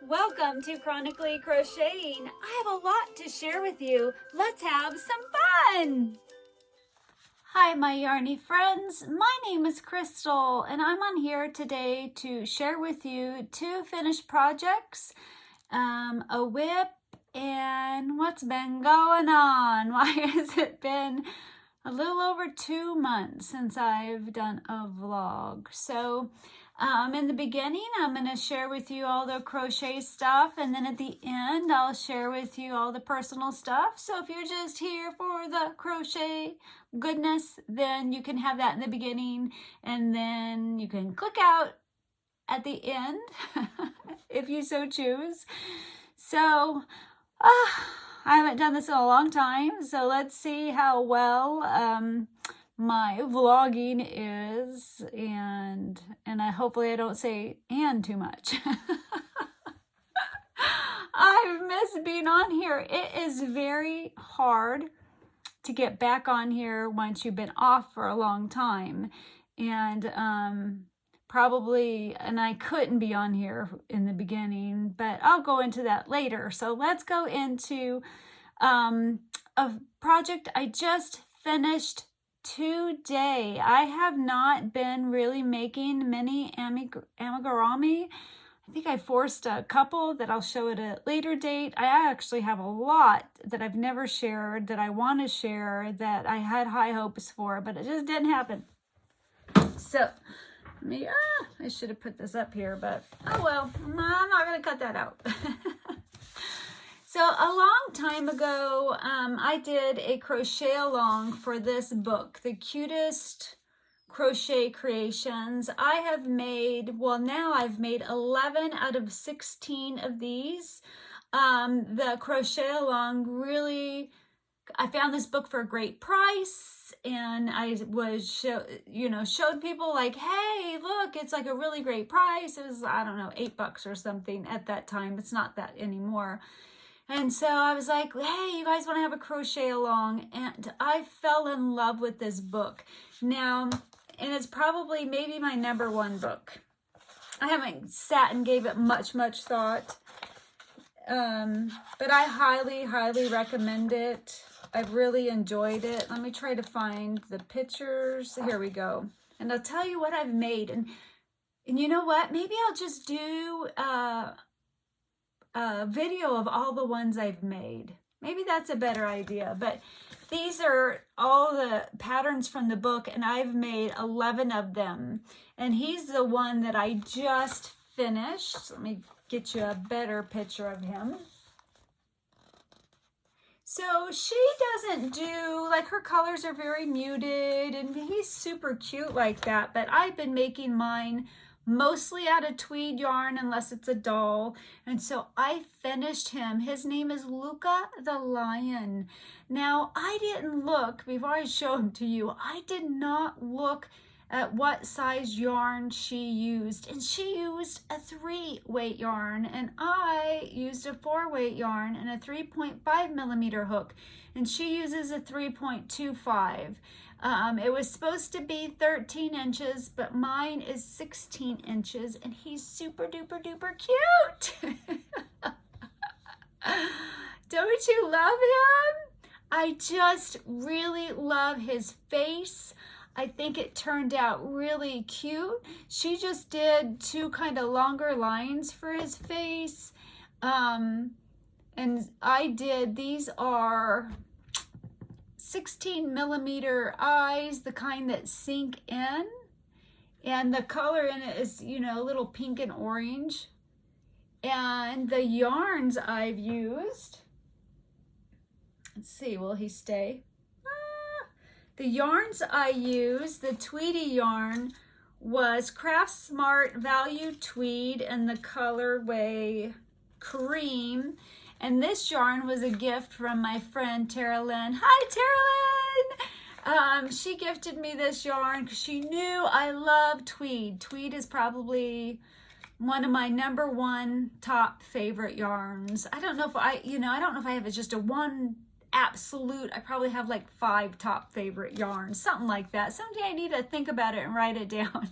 Welcome to Chronically Crocheting. I have a lot to share with you. Let's have some fun! Hi, my yarny friends. My name is Crystal, and I'm on here today to share with you 2 finished projects, a whip, and what's been going on. Why has it been a little over 2 months since I've done a vlog? So in the beginning, I'm going to share with you all the crochet stuff, and then at the end, I'll share with you all the personal stuff. So if you're just here for the crochet goodness, then you can have that in the beginning, and then you can click out at the end if you so choose. So I haven't done this in a long time, so let's see how well my vlogging is, and hopefully I don't say "and" too much. I miss being on here. It is very hard to get back on here once you've been off for a long time, and I couldn't be on here in the beginning, but I'll go into that later. So let's go into a project I just finished today. I have not been really making many amigurumi. I think I forced a couple that I'll show at a later date. I actually have a lot that I've never shared that I want to share that I had high hopes for, but it just didn't happen. So I should have put this up here, but oh well, I'm not going to cut that out. So a long time ago, I did a crochet along for this book, The Cutest Crochet Creations. I have made, now I've made 11 out of 16 of these. The crochet along I found this book for a great price, and I was showed people like, hey, look, it's like a really great price. It was, I don't know, $8 or something at that time. It's not that anymore. And so I was like, hey, you guys want to have a crochet along? And I fell in love with this book. Now, and it's probably maybe my #1 book. I haven't sat and gave it much thought. But I highly, highly recommend it. I've really enjoyed it. Let me try to find the pictures. Here we go. And I'll tell you what I've made. And you know what? Maybe I'll just do a video of all the ones I've made. Maybe that's a better idea. But these are all the patterns from the book, and I've made 11 of them. And he's the one that I just finished. Let me get you a better picture of him. So she doesn't do, like, her colors are very muted, and he's super cute like that. But I've been making mine mostly out of tweed yarn, unless it's a doll. And so I finished him. His name is Luca the Lion. Now, I didn't look, before I show him to you, I did not look at what size yarn she used. And she used a 3-weight yarn, and I used a 4-weight yarn and a 3.5 millimeter hook. And she uses a 3.25. It was supposed to be 13 inches, but mine is 16 inches, and he's super duper duper cute. Don't you love him? I just really love his face. I think it turned out really cute. She just did 2 kind of longer lines for his face. And I did, these are 16 millimeter eyes, the kind that sink in, and the color in it is, a little pink and orange. And the yarns I've used, let's see, will he stay? The yarns I used, the Tweedy yarn, was Craft Smart Value Tweed in the colorway Cream. And this yarn was a gift from my friend Tara Lynn. Hi, Tara Lynn! She gifted me this yarn because she knew I love tweed. Tweed is probably one of my #1 top favorite yarns. I don't know if I don't know if I have just a one absolute, I probably have like 5 top favorite yarns, something like that. Someday I need to think about it and write it down.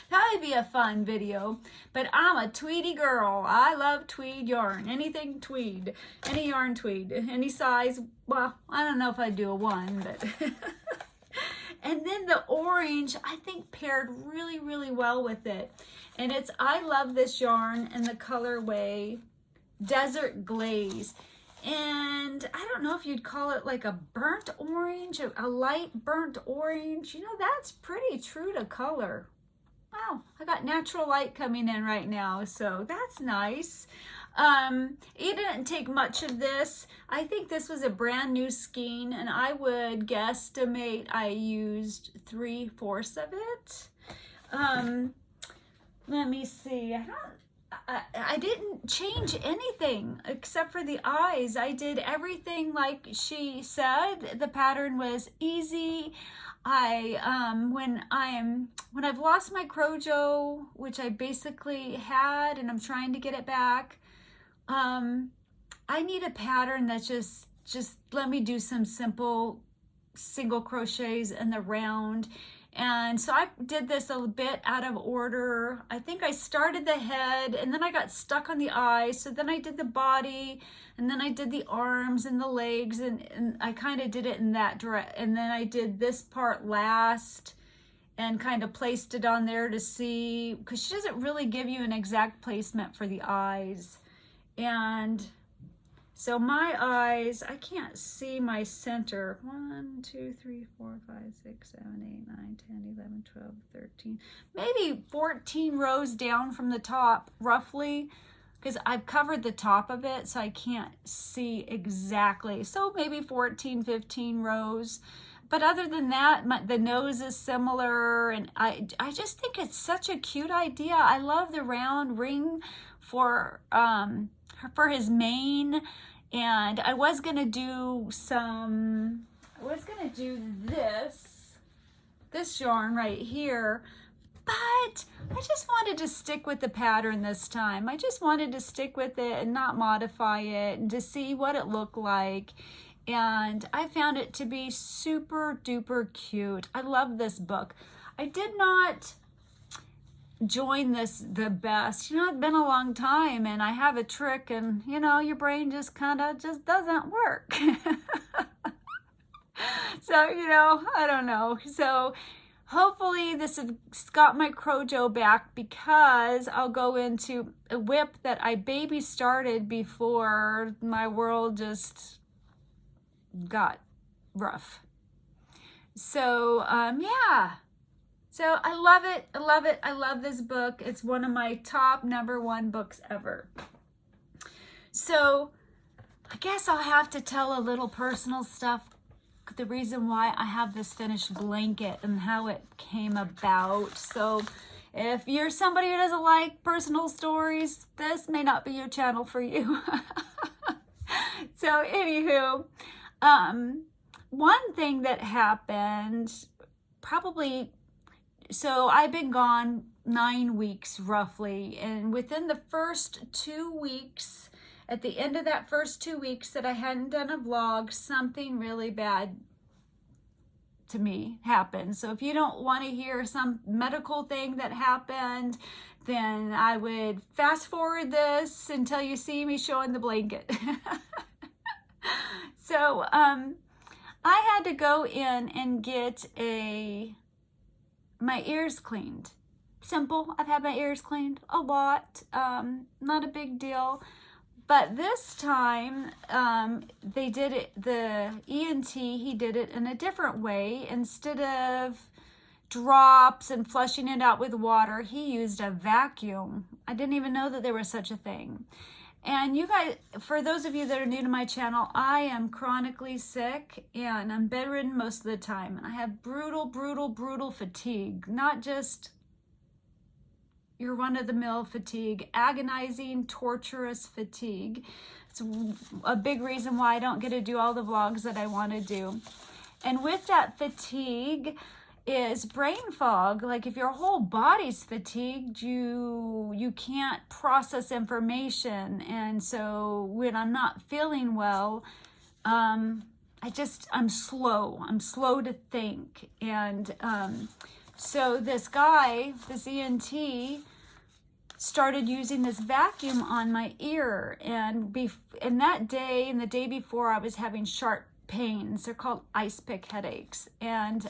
That would be a fun video. But I'm a tweedy girl. I love tweed yarn. Anything tweed. Any yarn tweed. Any size. Well, I don't know if I'd do a 1, but... And then the orange, I think, paired really, really well with it. And it's, I love this yarn in the colorway Desert Glaze. And I don't know if you'd call it like a burnt orange, a light burnt orange. You know, that's pretty true to color. Wow, I got natural light coming in right now, so that's nice. It didn't take much of this. I think this was a brand new skein, and I would guesstimate I used 3/4 of it. Let me see. I didn't change anything except for the eyes. I did everything like she said. The pattern was easy. When I've lost my Crojo, which I basically had, and I'm trying to get it back, I need a pattern that's just let me do some simple single crochets in the round. And so I did this a bit out of order. I think I started the head and then I got stuck on the eyes. So then I did the body and then I did the arms and the legs, and I kind of did it in that direction. And then I did this part last and kind of placed it on there to see, because she doesn't really give you an exact placement for the eyes. And so my eyes, I can't see my center. 1, 2, 3, 4, 5, 6, 7, 8, 9, 10, 11, 12, 13, maybe 14 rows down from the top, roughly, because I've covered the top of it, so I can't see exactly. So maybe 14, 15 rows. But other than that, the nose is similar, and I just think it's such a cute idea. I love the round ring for his mane. And I was gonna do this yarn right here, but I just wanted to stick with the pattern this time. I just wanted to stick with it and not modify it, and to see what it looked like. And I found it to be super duper cute. I love this book. I did not join this the best. You know, it's been a long time, and I have a trick, and you know, your brain just kind of just doesn't work. So, you know, I don't know. So hopefully this has got my Crojo back, because I'll go into a whip that I baby started before my world just got rough. So yeah. So I love it. I love it. I love this book. It's one of my top #1 books ever. So I guess I'll have to tell a little personal stuff. The reason why I have this finished blanket and how it came about. So if you're somebody who doesn't like personal stories, this may not be your channel for you. So anywho, one thing that happened probably, so I've been gone 9 weeks roughly, and within the first 2 weeks, at the end of that first 2 weeks that I hadn't done a vlog, something really bad to me happened. So if you don't want to hear some medical thing that happened, then I would fast forward this until you see me showing the blanket. So I had to go in and get my ears cleaned. Simple. I've had my ears cleaned a lot. Not a big deal. But this time, they did it, the ENT, he did it in a different way. Instead of drops and flushing it out with water, he used a vacuum. I didn't even know that there was such a thing. And you guys, for those of you that are new to my channel, I am chronically sick and I'm bedridden most of the time. And I have brutal, brutal, brutal fatigue. Not just your run-of-the-mill fatigue, agonizing, torturous fatigue. It's a big reason why I don't get to do all the vlogs that I want to do. And with that fatigue is brain fog. Like if your whole body's fatigued, you can't process information. And so when I'm not feeling well, I'm slow to think. And so this guy, this ENT, started using this vacuum on my ear, and that day and the day before, I was having sharp pains. They're called ice pick headaches. And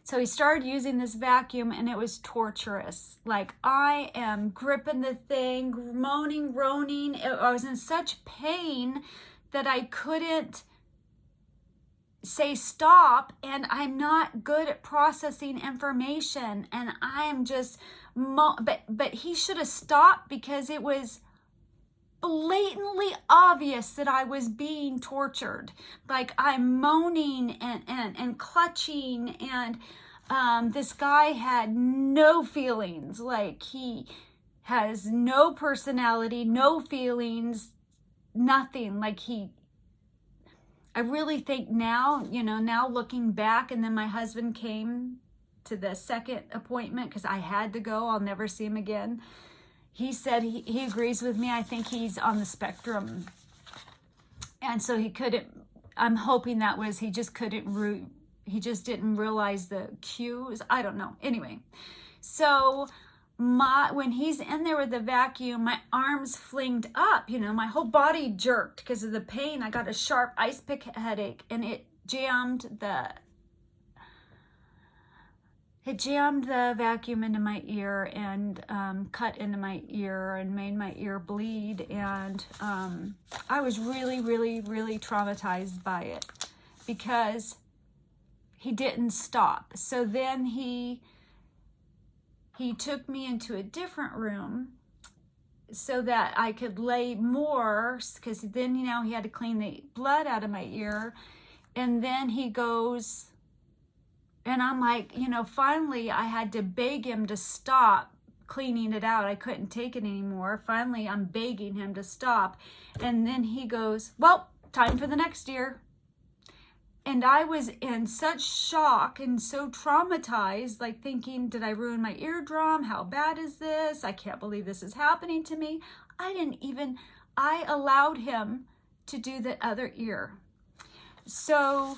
so he started using this vacuum, and it was torturous. Like, I am gripping the thing, moaning, groaning. I was in such pain that I couldn't say stop, and I'm not good at processing information, and I'm just but he should have stopped, because it was blatantly obvious that I was being tortured. Like, I'm moaning and clutching, and this guy had no feelings. Like, he has no personality, no feelings, nothing. Like, I really think now, now looking back, and then my husband came to the second appointment because I had to go. I'll never see him again. He said he agrees with me. I think he's on the spectrum. And so he couldn't, I'm hoping that was, he just didn't realize the cues. I don't know. Anyway, so when he's in there with the vacuum, my arms flinged up, my whole body jerked because of the pain. I got a sharp ice pick headache, and it jammed the vacuum into my ear, and cut into my ear, and made my ear bleed. And I was really, really, really traumatized by it, because he didn't stop. So then he took me into a different room so that I could lay more, because then, he had to clean the blood out of my ear. And then he goes, and I'm like, finally I had to beg him to stop cleaning it out. I couldn't take it anymore. Finally, I'm begging him to stop. And then he goes, well, time for the next ear. And I was in such shock and so traumatized, like thinking, did I ruin my eardrum? How bad is this? I can't believe this is happening to me. I allowed him to do the other ear. So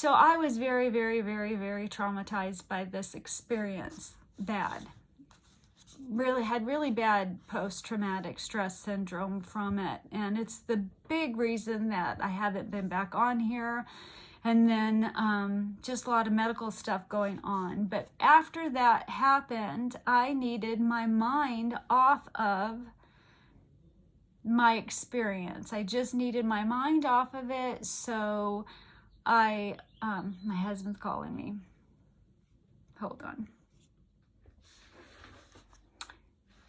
I was very, very, very, very traumatized by this experience. Bad. Really had really bad post-traumatic stress syndrome from it. And it's the big reason that I haven't been back on here. And then just a lot of medical stuff going on. But after that happened, I needed my mind off of my experience. I just needed my mind off of it. So my husband's calling me. Hold on.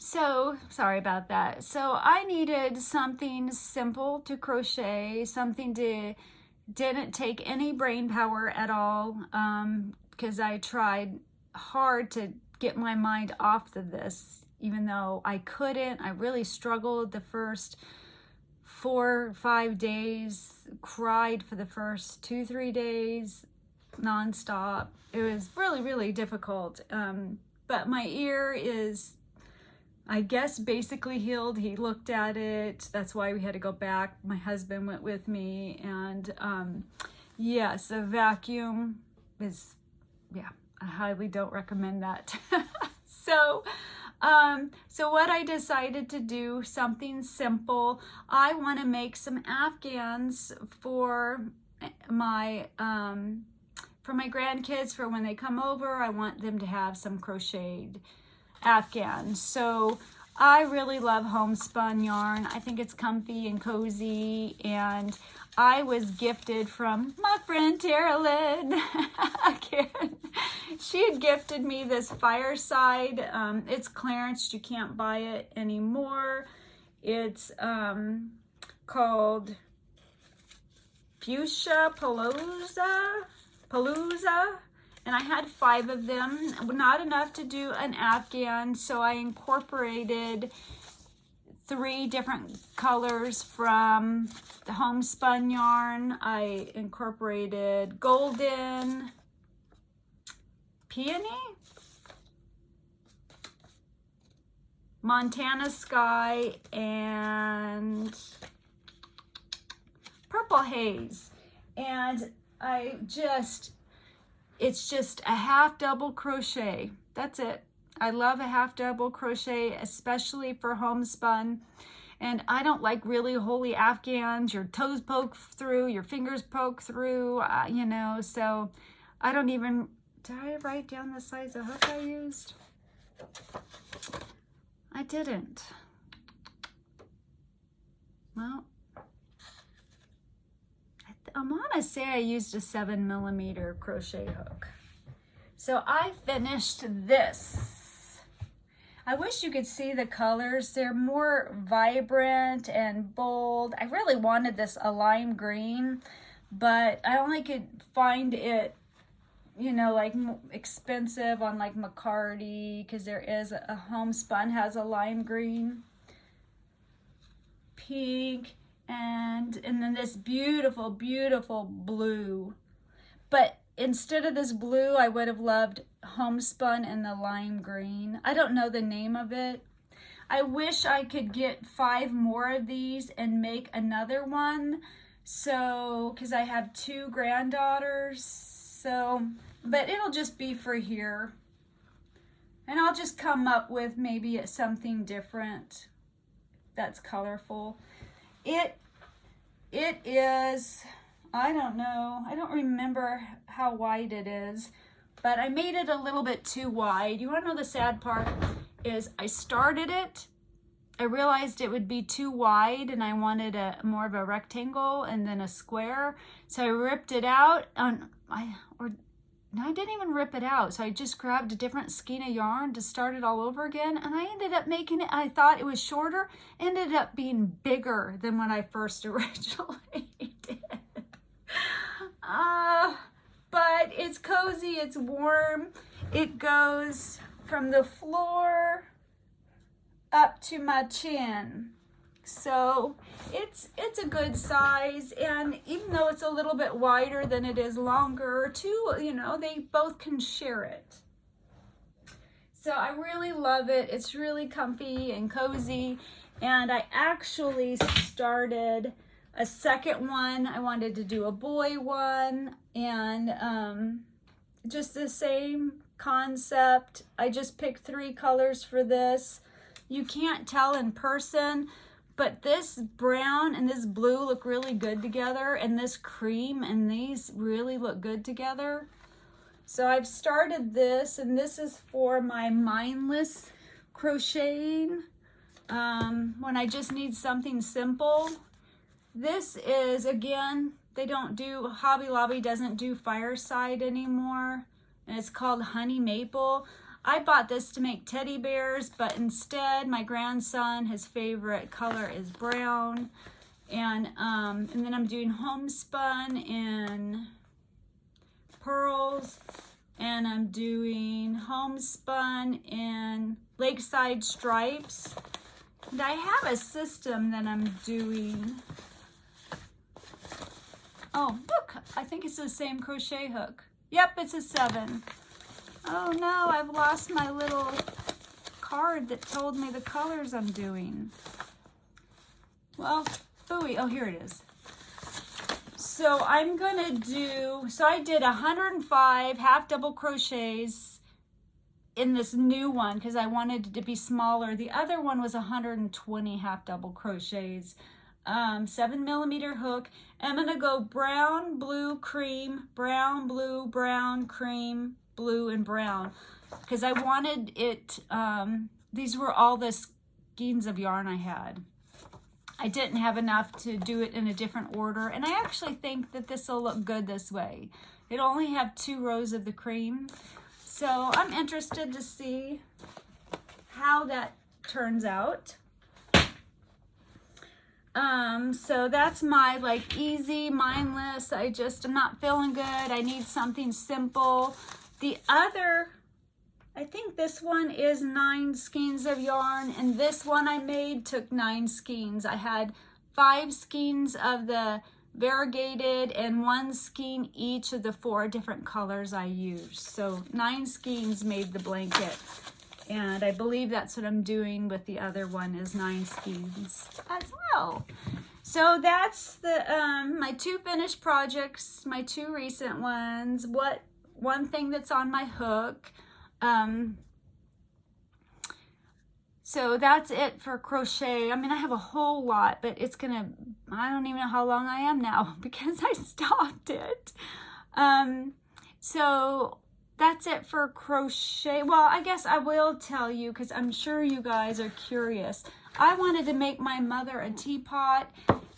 So, sorry about that. So I needed something simple to crochet, something didn't take any brain power at all, because I tried hard to get my mind off of this, even though I couldn't. I really struggled the first 4 or 5 days, cried for the first 2-3 days, nonstop. It was really, really difficult. But my ear is, I guess, basically healed. He looked at it. That's why we had to go back. My husband went with me. And yes, a vacuum is, I highly don't recommend that. So what I decided to do, something simple. I want to make some afghans for my grandkids, for when they come over. I want them to have some crocheted afghans. So I really love homespun yarn. I think it's comfy and cozy, and I was gifted from my friend Tara Lynn. Again, she had gifted me this fireside. It's clearanced. You can't buy it anymore. It's called Fuchsia Palooza. And I had 5 of them, not enough to do an afghan, so I incorporated 3 different colors from the homespun yarn. I incorporated golden, peony, Montana Sky and Purple Haze. And it's just a half double crochet. That's it. I love a half double crochet, especially for homespun. And I don't like really holy Afghans. Your toes poke through, your fingers poke through, you know, so I don't even, did I write down the size of hook I used? I didn't. Well, I want to say I used a 7mm crochet hook. So I finished this. I wish you could see the colors. They're more vibrant and bold. I really wanted this a lime green, but I only could find it, you know, like expensive on like McCarty, because there is a homespun has a lime green, pink, and then this beautiful, beautiful blue. But instead of this blue, I would have loved homespun in the lime green. I don't know the name of it. I wish I could get 5 more of these and make another one. So, because I have 2 granddaughters. So, but it'll just be for here. And I'll just come up with maybe something different that's colorful. It is, I don't know, I don't remember how wide it is, but I made it a little bit too wide. You want to know the sad part is I started it, I realized it would be too wide and I wanted more of a rectangle and then a square. So I ripped it out no, I didn't even rip it out. So I just grabbed a different skein of yarn to start it all over again. And I ended up making it, I thought it was shorter, ended up being bigger than when I first originally did. But it's cozy, it's warm. It goes from the floor up to my chin. So it's a good size, and even though it's a little bit wider than it is longer too, you know, they both can share it. So I really love it. It's really comfy and cozy, and I actually started a second one. I wanted to do a boy one, and just the same concept. I just picked 3 colors for this. You can't tell in person, but this brown and this blue look really good together, and this cream and these really look good together. So I've started this, and this is for my mindless crocheting, when I just need something simple. This is, again, they don't do, Hobby Lobby doesn't do fireside anymore, and it's called Honey Maple. I bought this to make teddy bears, but instead my grandson, his favorite color is brown. And then I'm doing homespun in pearls, and I'm doing homespun in lakeside stripes. And I have a system that I'm doing. Oh, look, I think it's the same crochet hook. Yep, it's a 7. Oh no, I've lost my little card that told me the colors I'm doing. Well, ooey, oh, here it is. So I'm gonna do, so I did 105 half double crochets in this new one because I wanted it to be smaller. The other one was 120 half double crochets, 7mm hook. I'm gonna go brown, blue, cream, brown, blue, brown, cream, blue, and brown, because I wanted it, these were all the skeins of yarn I had. I didn't have enough to do it in a different order, and I actually think that this will look good this way. It'll only have 2 rows of the cream, so I'm interested to see how that turns out. So that's my like easy, mindless, I'm not feeling good, I need something simple. The other, I think this one is 9 skeins of yarn, and this one I made took 9 skeins. I had 5 skeins of the variegated and 1 skein each of the 4 different colors I used. So 9 skeins made the blanket. And I believe that's what I'm doing with the other one, is 9 skeins as well. So that's the my 2 finished projects, my 2 recent ones. One thing that's on my hook. So that's it for crochet. I mean, I have a whole lot, but it's gonna, I don't even know how long I am now because I stopped it. So that's it for crochet. Well, I guess I will tell you, because I'm sure you guys are curious. I wanted to make my mother a teapot,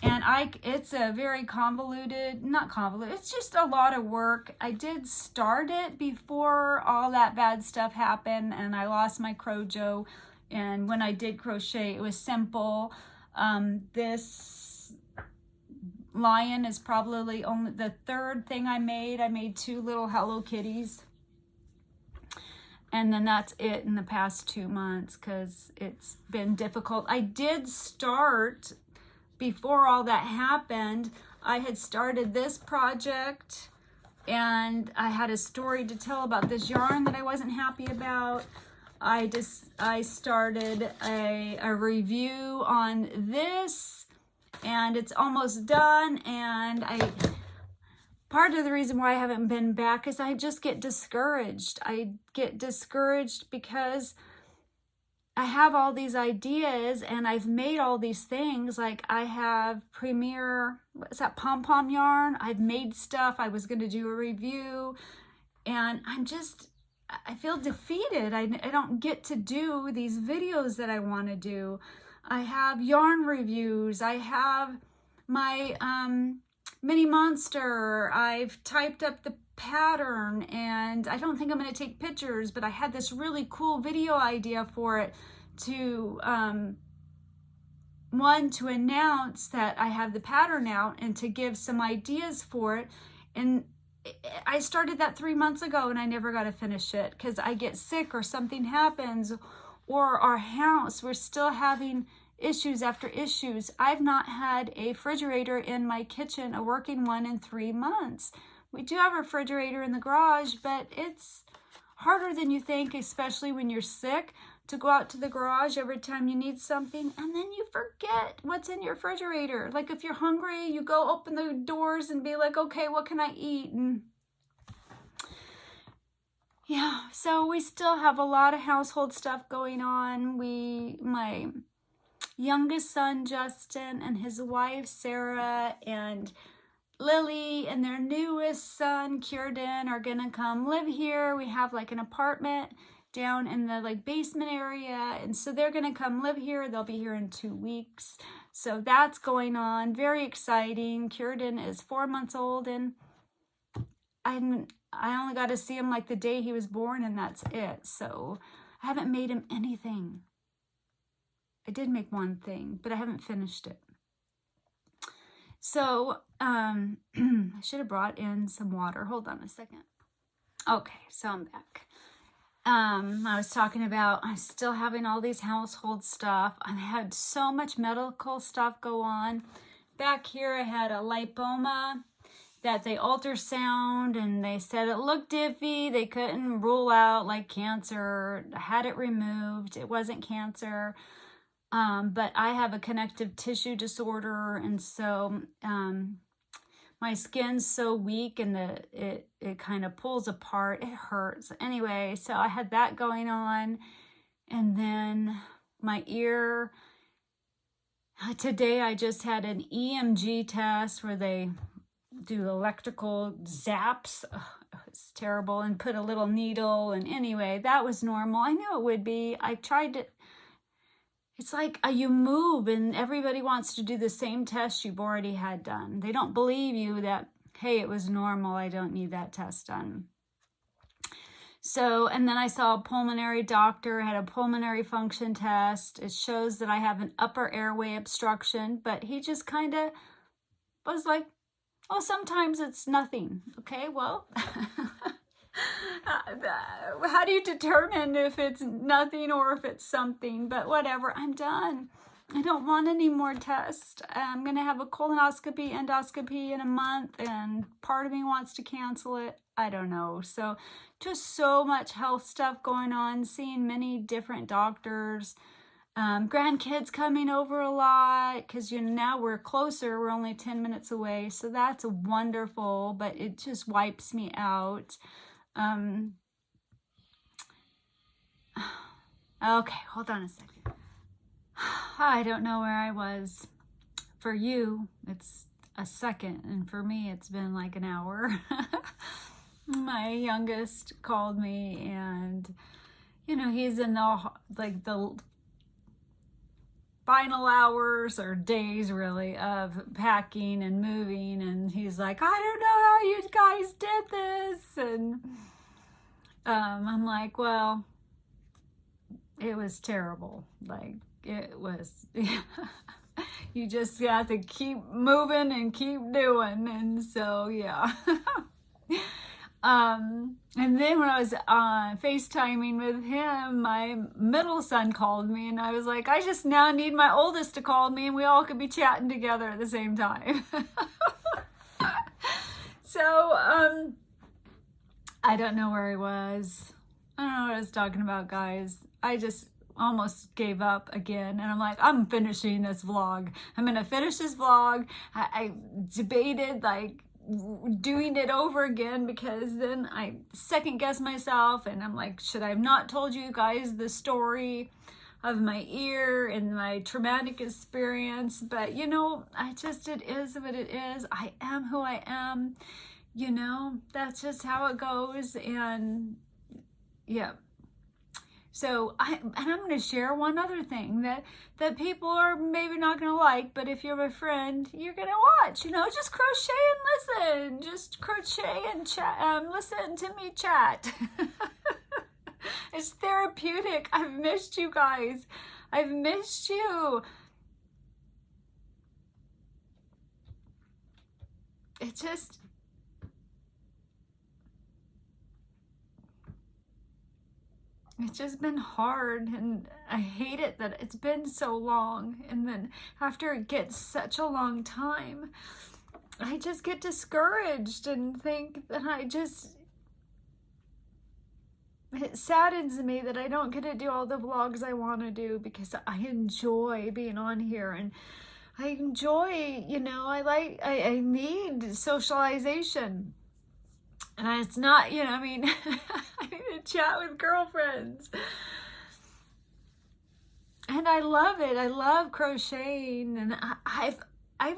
and it's a very convoluted, not convoluted, it's just a lot of work. I did start it before all that bad stuff happened, and I lost my crojo. And when I did crochet, it was simple. This lion is probably only the 3rd thing I made. I made 2 little Hello Kitties. And then that's it in the past 2 months, because it's been difficult. I did start, before all that happened, I had started this project, and I had a story to tell about this yarn that I wasn't happy about. I started a review on this, and it's almost done, and part of the reason why I haven't been back is I just get discouraged. I get discouraged because I have all these ideas, and I've made all these things. Like, I have Premier, what's that, pom-pom yarn? I've made stuff. I was going to do a review, and I feel defeated. I don't get to do these videos that I want to do. I have yarn reviews. I have my mini monster. I've typed up the pattern, and I don't think I'm going to take pictures, but I had this really cool video idea for it to to announce that I have the pattern out, and to give some ideas for it. And I started that 3 months ago, and I never got to finish it because I get sick or something happens, or our house, we're still having issues after issues. I've not had a refrigerator in my kitchen, a working one, in 3 months. We do have a refrigerator in the garage, but it's harder than you think, especially when you're sick, to go out to the garage every time you need something, and then you forget what's in your refrigerator. Like, if you're hungry, you go open the doors and be like, okay, what can I eat? And yeah, so we still have a lot of household stuff going on. My youngest son, Justin, and his wife, Sarah, and Lily, and their newest son, Kierden, are gonna come live here. We have like an apartment down in the basement area, and so they're gonna come live here. They'll be here in 2 weeks, so that's going on. Very exciting. Kierden is 4 months old, and I only got to see him like the day he was born, and that's it. So I haven't made him anything. I did make one thing, but I haven't finished it. So I should have brought in some water. Hold on a second. Okay, so I'm back. I was talking about, I'm still having all these household stuff. I had so much medical stuff go on. Back here I had a lipoma that they ultrasound, and they said it looked iffy. They couldn't rule out like cancer. I had it removed. It wasn't cancer. But I have a connective tissue disorder, and so my skin's so weak, and it kind of pulls apart. It hurts. Anyway, so I had that going on. And then my ear, today I just had an EMG test where they do electrical zaps. Ugh, it's terrible, and put a little needle, and anyway, that was normal. I knew it would be. I tried to. It's like you move, and everybody wants to do the same test you've already had done. They don't believe you that, hey, it was normal. I don't need that test done. So, and then I saw a pulmonary doctor, had a pulmonary function test. It shows that I have an upper airway obstruction, but he just kind of was like, oh, sometimes it's nothing. Okay, well, how do you determine if it's nothing or if it's something? But whatever, I'm done. I don't want any more tests. I'm going to have a colonoscopy, endoscopy in a month, and part of me wants to cancel it. I don't know. So just so much health stuff going on, seeing many different doctors, grandkids coming over a lot, because now we're closer, we're only 10 minutes away, so that's wonderful, but it just wipes me out. Okay, hold on a second. I don't know where I was. For you, it's a second, and for me, it's been like an hour. My youngest called me, and he's in the final hours or days really of packing and moving, and he's like, I don't know how you guys did this, and I'm like, well, it was terrible. Like, it was, you just have to keep moving and keep doing. And so, yeah. And then when I was FaceTiming with him, my middle son called me, and I was like, I just now need my oldest to call me, and we all could be chatting together at the same time. So, I don't know where I was. I don't know what I was talking about, guys. I just almost gave up again, and I'm like, I'm finishing this vlog. I'm gonna finish this vlog. I debated like doing it over again, because then I second guess myself, and I'm like, should I have not told you guys the story of my ear and my traumatic experience? But it is what it is. I am who I am. That's just how it goes. And yeah. So I'm going to share one other thing that people are maybe not going to like, but if you're my friend, you're going to watch, just crochet and listen, just crochet and chat, listen to me chat. It's therapeutic. I've missed you guys. I've missed you. It's just been hard, and I hate it that it's been so long, and then after it gets such a long time, I just get discouraged and think that it saddens me that I don't get to do all the vlogs I want to do, because I enjoy being on here, and I enjoy, I need socialization. And it's not, I need to chat with girlfriends. And I love it. I love crocheting. And I've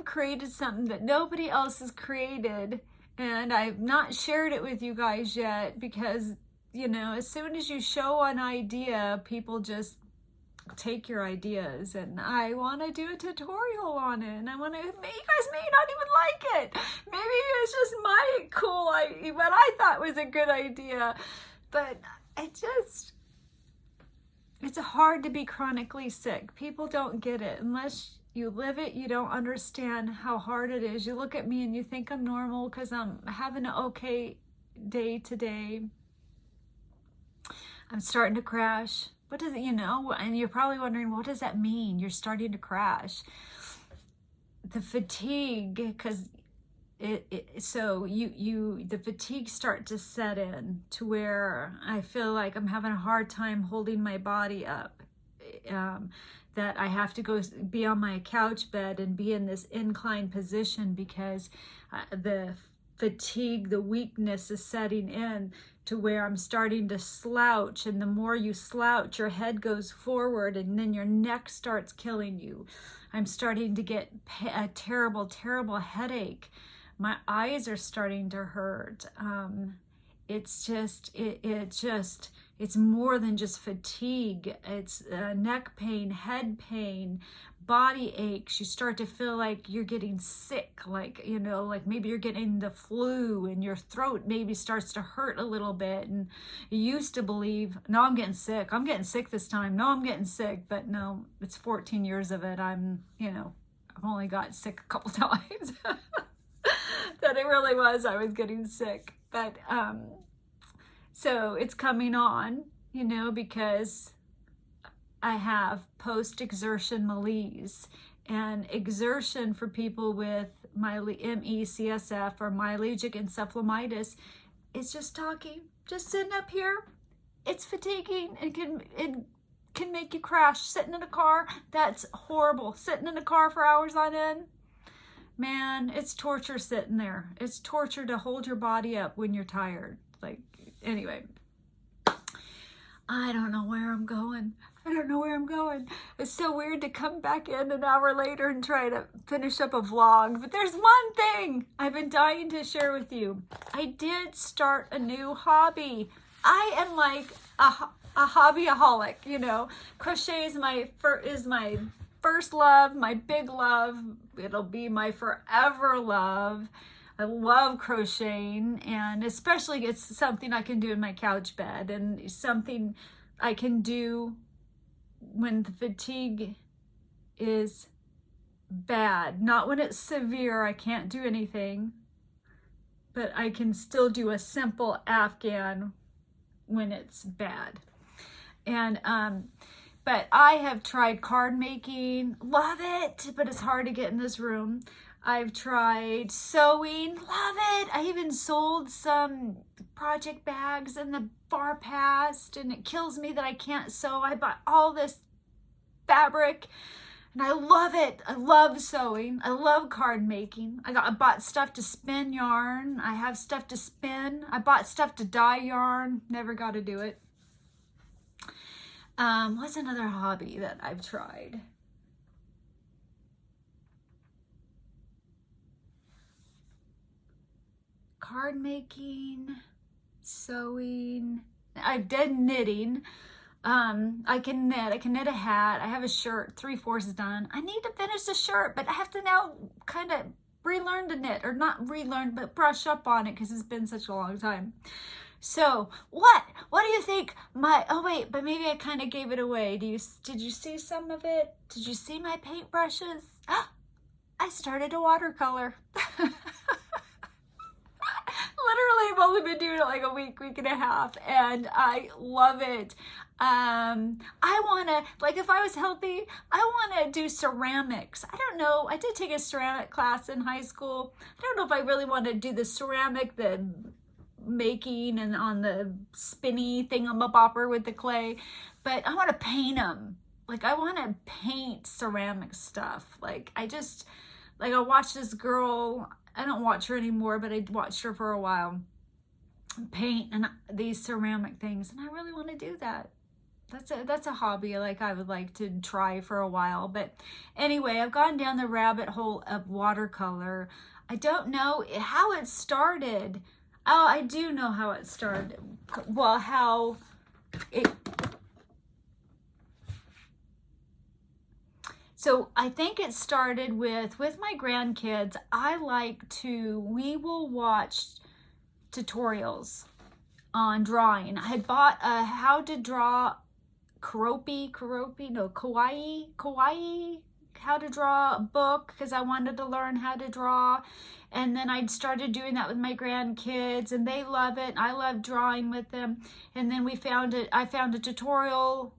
created something that nobody else has created. And I've not shared it with you guys yet, because, as soon as you show an idea, people just take your ideas, and I want to do a tutorial on it, and you guys may not even like it. Maybe it's just my cool idea, what I thought was a good idea, but it's hard to be chronically sick. People don't get it. Unless you live it, you don't understand how hard it is. You look at me and you think I'm normal because I'm having an okay day today. I'm starting to crash. What does it, and you're probably wondering, what does that mean? You're starting to crash. The fatigue, because the fatigue start to set in to where I feel like I'm having a hard time holding my body up. That I have to go be on my couch bed and be in this inclined position, because the fatigue, the weakness is setting in to where I'm starting to slouch, and the more you slouch, your head goes forward, and then your neck starts killing you. I'm starting to get a terrible, terrible headache. My eyes are starting to hurt. It's more than just fatigue. It's neck pain, head pain, body aches. You start to feel like you're getting sick, like maybe you're getting the flu, and your throat maybe starts to hurt a little bit. And you used to believe, no, I'm getting sick this time. No, I'm getting sick. But no, it's 14 years of it. I've only got sick a couple times. That it really was, I was getting sick. But so it's coming on, because I have post-exertion malaise. And exertion, for people with MECSF or myalgic encephalomyelitis, it's just talking, just sitting up here. It's fatiguing. It can make you crash. Sitting in a car, that's horrible. Sitting in a car for hours on end, man, it's torture sitting there. It's torture to hold your body up when you're tired. Like, anyway, I don't know where I'm going. I don't know where I'm going. It's so weird to come back in an hour later and try to finish up a vlog. But there's one thing I've been dying to share with you. I did start a new hobby. I am like a hobbyaholic, you know. Crochet is my first love, my big love. It'll be my forever love. I love crocheting, and especially it's something I can do in my couch bed, and something I can do when the fatigue is bad. Not when it's severe, I can't do anything, but I can still do a simple Afghan when it's bad. And but I have tried card making, love it, but it's hard to get in this room. I've tried sewing, love it. I even sold some project bags in the far past, and it kills me that I can't sew. I bought all this fabric and I love it. I love sewing. I love card making. I bought stuff to spin yarn. I have stuff to spin. I bought stuff to dye yarn. Never got to do it. What's another hobby that I've tried? Card making, sewing. I've done knitting. I can knit a hat. I have a shirt, 3/4 done. I need to finish the shirt, but I have to now kind of relearn to knit, or not relearn, but brush up on it because it's been such a long time. So what do you think? Oh wait, but maybe I kind of gave it away. Did you see some of it? Did you see my paintbrushes? I started a watercolor. Literally, I've only been doing it like a week and a half, and I love it. I want to, like, if I was healthy, I want to do ceramics. I don't know. I did take a ceramic class in high school. I don't know if I really want to do the ceramic, the making and on the spinny thingamabopper with the clay, but I want to paint them. Like, I want to paint ceramic stuff. Like, I watched this girl. I don't watch her anymore, but I watched her for a while paint and these ceramic things, and I really want to do that. That's a hobby like I would like to try for a while. But anyway, I've gone down the rabbit hole of watercolor. I don't know how it started. Oh, I do know how it started. Well, how it... So I think it started with my grandkids. We will watch tutorials on drawing. I had bought a how to draw kawaii, how to draw book because I wanted to learn how to draw. And then I started doing that with my grandkids, and they love it. I love drawing with them. And then I found a tutorial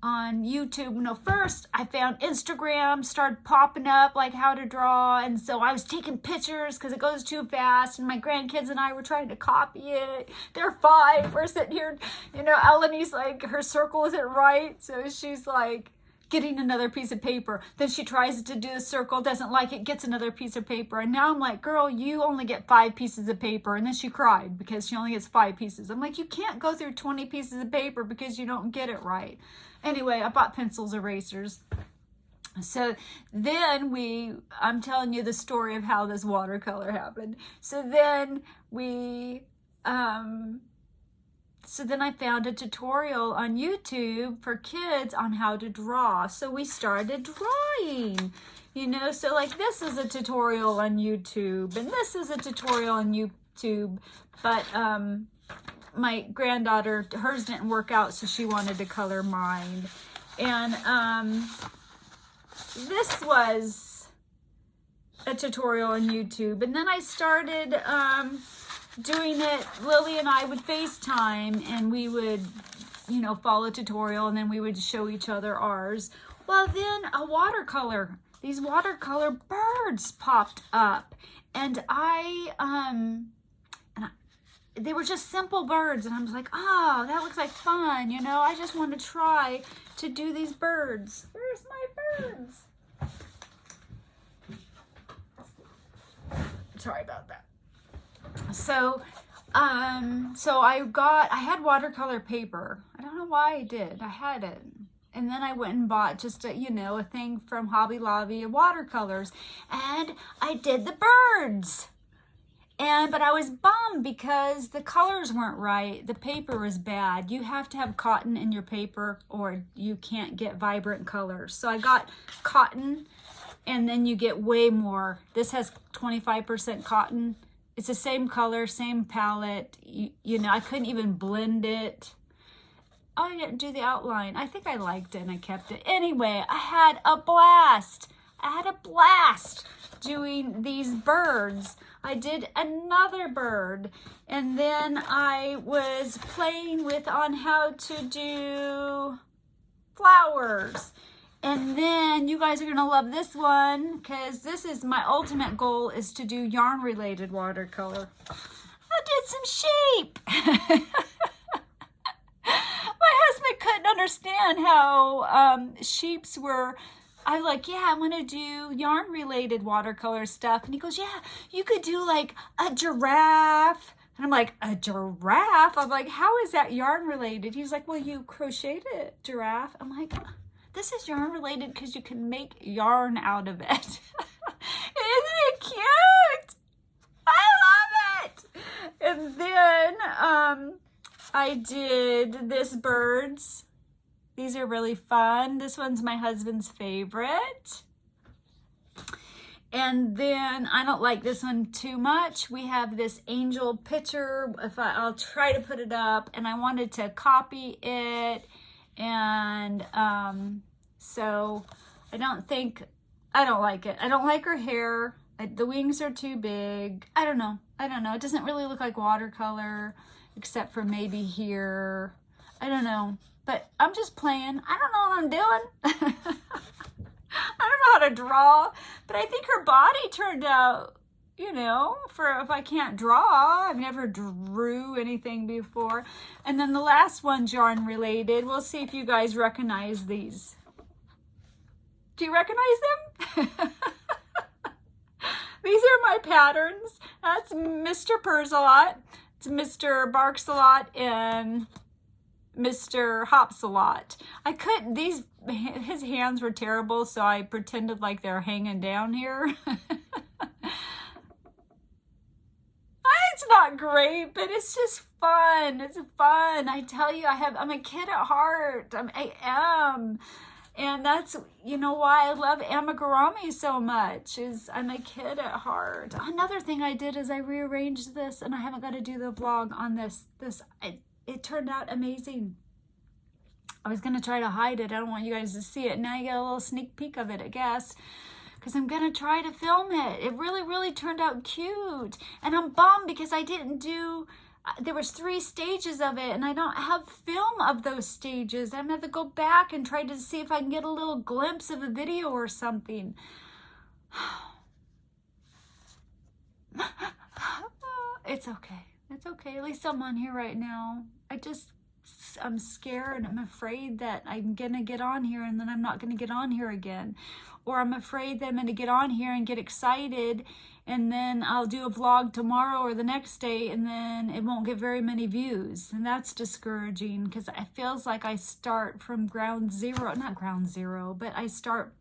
on YouTube. No, first I found Instagram started popping up, like how to draw, and so I was taking pictures because it goes too fast, and my grandkids and I were trying to copy it. They're 5. We're sitting here, you know, Eleanie's like, her circle isn't right, so she's like getting another piece of paper. Then she tries to do the circle, doesn't like it, gets another piece of paper, and now I'm like, girl, you only get 5 pieces of paper. And then she cried because she only gets 5 pieces. I'm like, you can't go through 20 pieces of paper because you don't get it right. Anyway, I bought pencils, erasers. So then I'm telling you the story of how this watercolor happened. So then I found a tutorial on YouTube for kids on how to draw. So we started drawing, you know, so like this is a tutorial on YouTube and this is a tutorial on YouTube, but my granddaughter, hers didn't work out, so she wanted to color mine. And this was a tutorial on YouTube. And then I started doing it, Lily and I would FaceTime, and we would, you know, follow a tutorial, and then we would show each other ours. Well, then these watercolor birds popped up, and they were just simple birds, and I was like, oh, that looks like fun, you know. I just want to try to do these birds. Where's my birds? Sorry about that. So I had watercolor paper. I don't know why I did. I had it. And then I went and bought just a, you know, a thing from Hobby Lobby of watercolors, and I did the birds. But I was bummed because the colors weren't right. The paper was bad. You have to have cotton in your paper or you can't get vibrant colors. So I got cotton, and then you get way more. This has 25% cotton. It's the same color, same palette. You know, I couldn't even blend it. Oh, I didn't do the outline. I think I liked it and I kept it. Anyway, I had a blast. I had a blast doing these birds. I did another bird, and then I was playing with on how to do flowers. And then you guys are gonna love this one, because this is my ultimate goal, is to do yarn related watercolor. I did some sheep. My husband couldn't understand how sheeps were. I was like, yeah, I want to do yarn related watercolor stuff. And he goes, yeah, you could do like a giraffe. And I'm like, a giraffe? I'm like, how is that yarn related? He's like, well, you crocheted a giraffe. I'm like, this is yarn related because you can make yarn out of it. Isn't it cute? I love it. And then I did this birds. These are really fun. This one's my husband's favorite. And then I don't like this one too much. We have this angel picture. I'll try to put it up, and I wanted to copy it. And so I don't like it. I don't like her hair. The wings are too big. I don't know. It doesn't really look like watercolor, except for maybe here. I don't know. But I'm just playing. I don't know what I'm doing. I don't know how to draw, but I think her body turned out, you know, for if I can't draw. I've never drew anything before. And then the last one's yarn related. We'll see if you guys recognize these. Do you recognize them? These are my patterns. That's Mr. Purrs a Lot. It's Mr. Barks a Lot and Mr. Hops a Lot. His hands were terrible, so I pretended like they're hanging down here. It's not great, but it's just fun. It's fun. I tell you, I'm a kid at heart. I am. And that's, you know, why I love amigurumi so much, is I'm a kid at heart. Another thing I did is I rearranged this, and I haven't got to do the vlog on this. It turned out amazing. I was going to try to hide it. I don't want you guys to see it. Now you get a little sneak peek of it, I guess, because I'm going to try to film it. It really, really turned out cute. And I'm bummed because I didn't do, there was 3 stages of it, and I don't have film of those stages. I'm going to have to go back and try to see if I can get a little glimpse of a video or something. It's okay. It's okay. At least I'm on here right now. I'm scared. I'm afraid that I'm going to get on here and then I'm not going to get on here again. Or I'm afraid that I'm going to get on here and get excited, and then I'll do a vlog tomorrow or the next day, and then it won't get very many views. And that's discouraging, because it feels like I start from ground zero. Not ground zero, but I start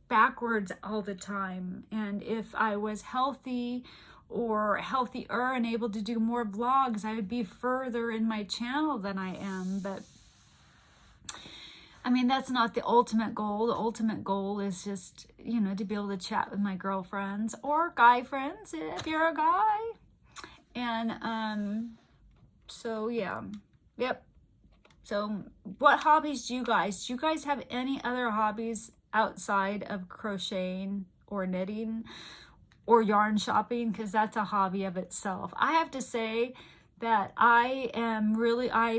backwards all the time. And if I was healthy or healthier and able to do more vlogs, I would be further in my channel than I am. But I mean, that's not the ultimate goal. The ultimate goal is just, you know, to be able to chat with my girlfriends or guy friends if you're a guy. And so yeah, yep. So what hobbies do you guys have any other hobbies outside of crocheting or knitting or yarn shopping? Because that's a hobby of itself. I have to say that I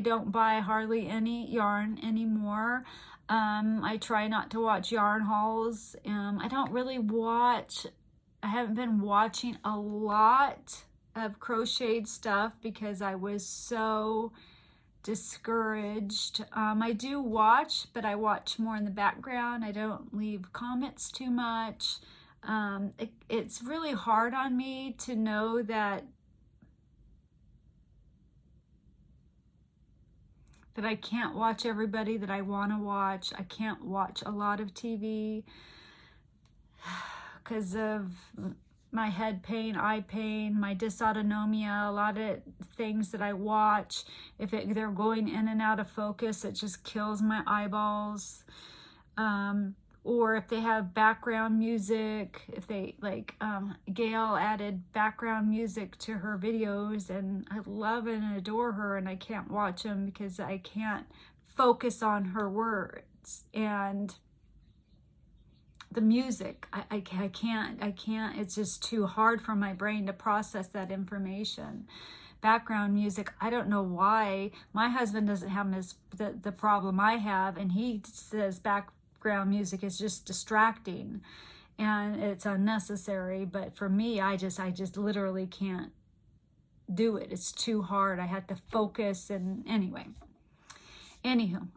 don't buy hardly any yarn anymore. I try not to watch yarn hauls. I don't really watch, I haven't been watching a lot of crocheted stuff because I was so discouraged. I do watch, but I watch more in the background. I don't leave comments too much. It's really hard on me to know that I can't watch everybody that I want to watch. I can't watch a lot of TV because of my head pain, eye pain, my dysautonomia, a lot of things that I watch. If they're going in and out of focus, it just kills my eyeballs. Or if they have background music, if they like, Gail added background music to her videos, and I love and adore her, and I can't watch them because I can't focus on her words and the music. I can't, it's just too hard for my brain to process that information. Background music, I don't know why. My husband doesn't have the problem I have, and he says background music is just distracting and it's unnecessary, but for me, I just literally can't do it. It's too hard. I had to focus, and anywho,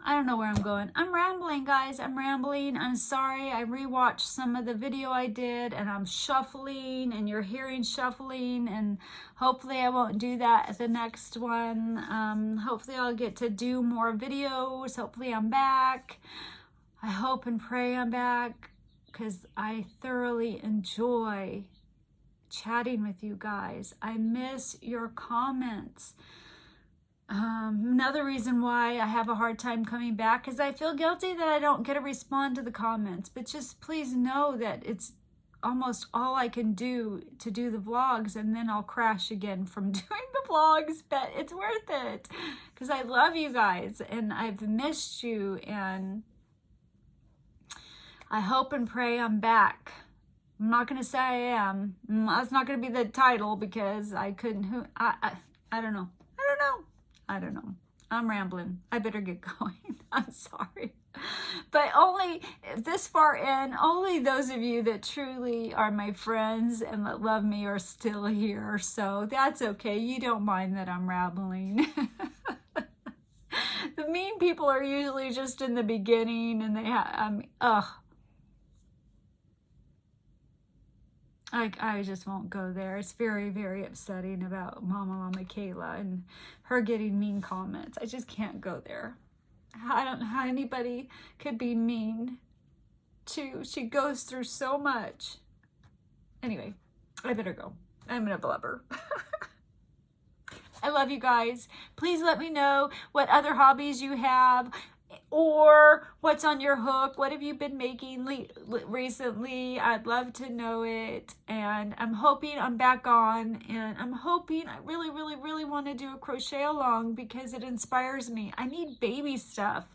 I don't know where I'm going. I'm rambling, guys. I'm rambling. I'm sorry. I rewatched some of the video I did, and I'm shuffling, and you're hearing shuffling, and hopefully I won't do that at the next one. Hopefully I'll get to do more videos. Hopefully I'm back. I hope and pray I'm back, because I thoroughly enjoy chatting with you guys. I miss your comments. Another reason why I have a hard time coming back is I feel guilty that I don't get to respond to the comments, but just please know that it's almost all I can do to do the vlogs, and then I'll crash again from doing the vlogs, but it's worth it because I love you guys and I've missed you, and I hope and pray I'm back. I'm not going to say I am. That's not going to be the title because I couldn't. I don't know. I don't know. I'm rambling. I better get going. I'm sorry. But only this far in, only those of you that truly are my friends and that love me are still here. So that's okay. You don't mind that I'm rambling. The mean people are usually just in the beginning, and they have, I just won't go there. It's very, very upsetting about Mama Kayla and her getting mean comments. I just can't go there. I don't know how anybody could be mean to. She goes through so much. Anyway, I better go. I'm gonna blubber. I love you guys. Please let me know what other hobbies you have, or what's on your hook. What have you been making recently? I'd love to know it. And I'm hoping I'm back on, and I'm hoping I really, really, really want to do a crochet along because it inspires me. I need baby stuff,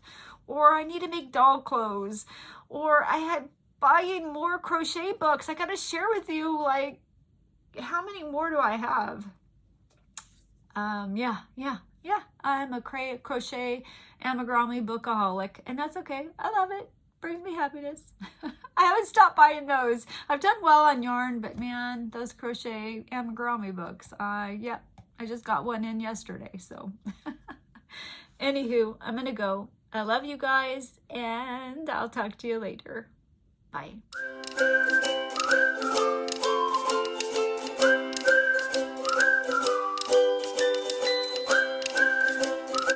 or I need to make doll clothes, or I had buying more crochet books. I got to share with you, like, how many more do I have? Yeah. I'm a crochet amigurumi bookaholic, and that's okay. I love it. Brings me happiness. I haven't stopped buying those. I've done well on yarn, but man, those crochet amigurumi books, yeah, I just got one in yesterday, so. Anywho, I'm gonna go. I love you guys, and I'll talk to you later. Bye.